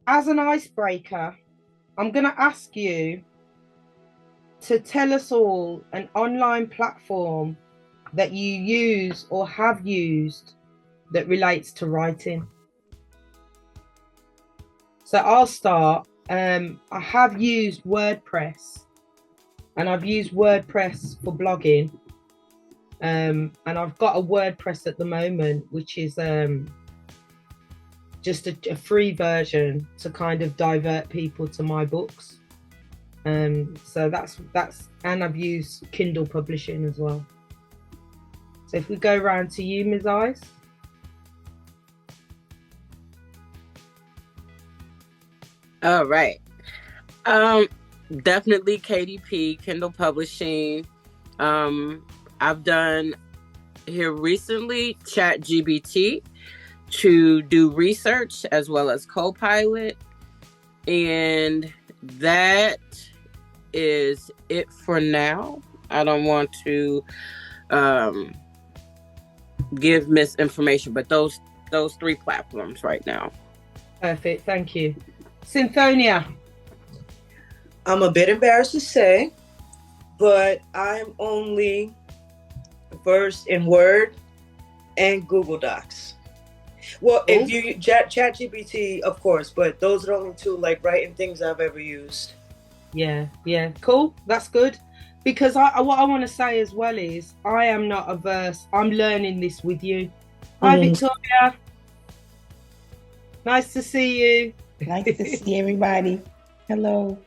as an icebreaker, I'm going to ask you to tell us all an online platform that you use or have used that relates to writing. So I'll start. I have used WordPress, and I've used WordPress for blogging. And I've got a WordPress at the moment, which is just a free version to kind of divert people to my books. So that's and I've used Kindle publishing as well. So if we go around to you, Ms. Ice. All right. Um, Definitely KDP, Kindle Publishing. I've done here recently ChatGPT to do research as well as Copilot. And that is it for now. I don't want to um, give misinformation, but those three platforms right now. Perfect, thank you. Synthonia. I'm a bit embarrassed to say, but I'm only versed in Word and Google Docs. Well, if you chat GPT, of course, but those are the only two like writing things I've ever used. Yeah, cool. That's good. Because what I want to say as well is I am not averse. I'm learning this with you. Hi, Victoria. Nice to see you. Nice to see everybody. Hello.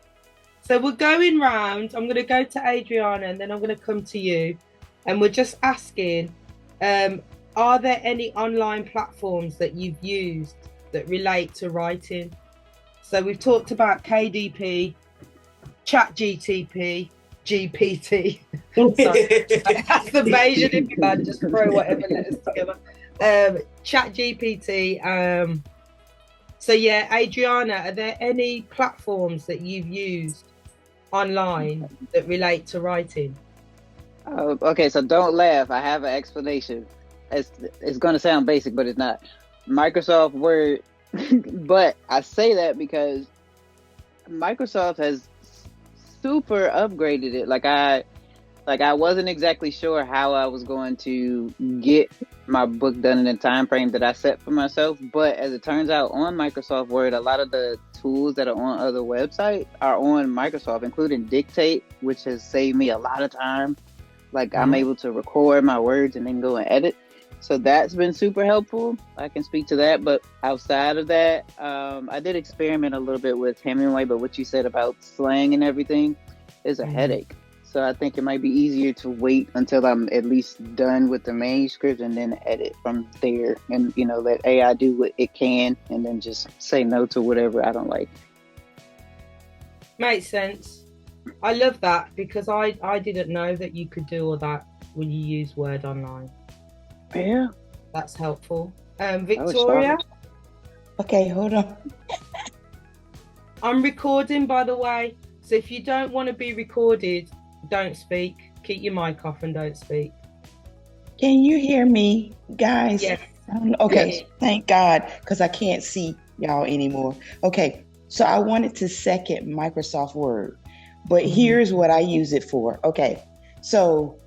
So we're going round. I'm going to go to Adriana and then I'm going to come to you. And we're just asking, are there any online platforms that you've used that relate to writing? So we've talked about KDP, ChatGTP, GPT. That's the version if you can just throw whatever letters together. ChatGPT. So yeah, Adriana, are there any platforms that you've used online that relate to writing? Oh, okay, so don't laugh. I have an explanation. It's going to sound basic, but it's not. Microsoft Word. But I say that because Microsoft has super upgraded it. Like I wasn't exactly sure how I was going to get my book done in the time frame that I set for myself. But as it turns out, on Microsoft Word, a lot of the tools that are on other websites are on Microsoft, including Dictate, which has saved me a lot of time. Like I'm able to record my words and then go and edit. So that's been super helpful. I can speak to that. But outside of that, I did experiment a little bit with Hemingway, but what you said about slang and everything is a headache. So I think it might be easier to wait until I'm at least done with the manuscript and then edit from there and, let AI do what it can and then just say no to whatever I don't like. Makes sense. I love that because I didn't know that you could do all that when you use Word online. Yeah. That's helpful. Victoria? Okay, hold on. I'm recording, by the way. So if you don't want to be recorded, don't speak. Keep your mic off and don't speak. Can you hear me, guys? Yes. Okay, yes. Thank God, because I can't see y'all anymore. Okay, so I wanted to second Microsoft Word, but here's what I use it for. Okay, so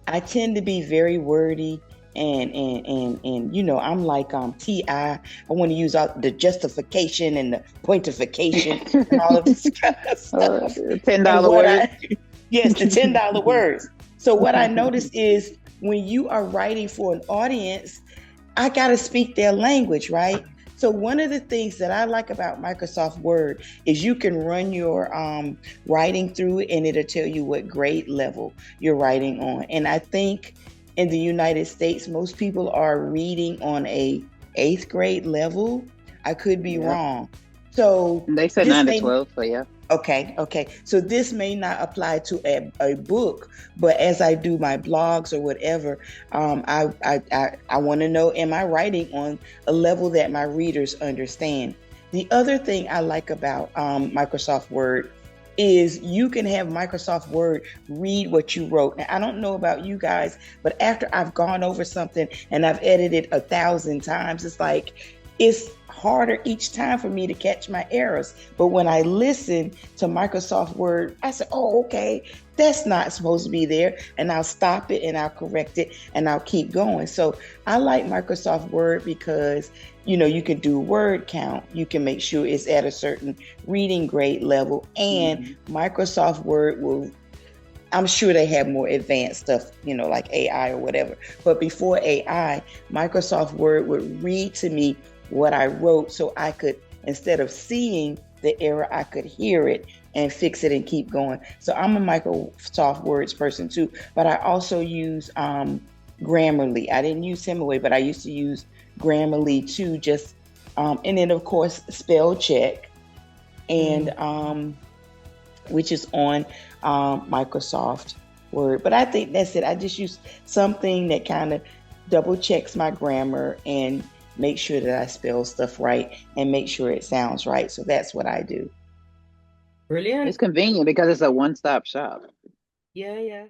I tend to be very wordy and I'm like TI. I want to use all the justification and the pointification and all of this kind of stuff. $10 words. Yes, the $10 words. So what I noticed is when you are writing for an audience, I got to speak their language, right? So one of the things that I like about Microsoft Word is you can run your writing through it and it'll tell you what grade level you're writing on. And I think in the United States, most people are reading on a 8th grade level. I could be wrong. So they said 9 to 12, so yeah. Okay. So this may not apply to a book, but as I do my blogs or whatever, I want to know, am I writing on a level that my readers understand? The other thing I like about Microsoft Word is you can have Microsoft Word read what you wrote. Now, I don't know about you guys, but after I've gone over something and I've edited 1,000 times, it's like, it's harder each time for me to catch my errors. But when I listen to Microsoft Word, I say, oh, okay, that's not supposed to be there. And I'll stop it and I'll correct it and I'll keep going. So I like Microsoft Word because, you know, you can do word count. You can make sure it's at a certain reading grade level. And Microsoft Word will, I'm sure they have more advanced stuff, you know, like AI or whatever. But before AI, Microsoft Word would read to me what I wrote so I could, instead of seeing the error, I could hear it and fix it and keep going. So I'm a Microsoft Words person too, but I also use Grammarly. I didn't use Hemingway, but I used to use Grammarly too, just, and then of course, spell check, and which is on Microsoft Word. But I think that's it. I just use something that kind of double checks my grammar and make sure that I spell stuff right and make sure it sounds right. So that's what I do. Brilliant. It's convenient because it's a one-stop shop. Yeah.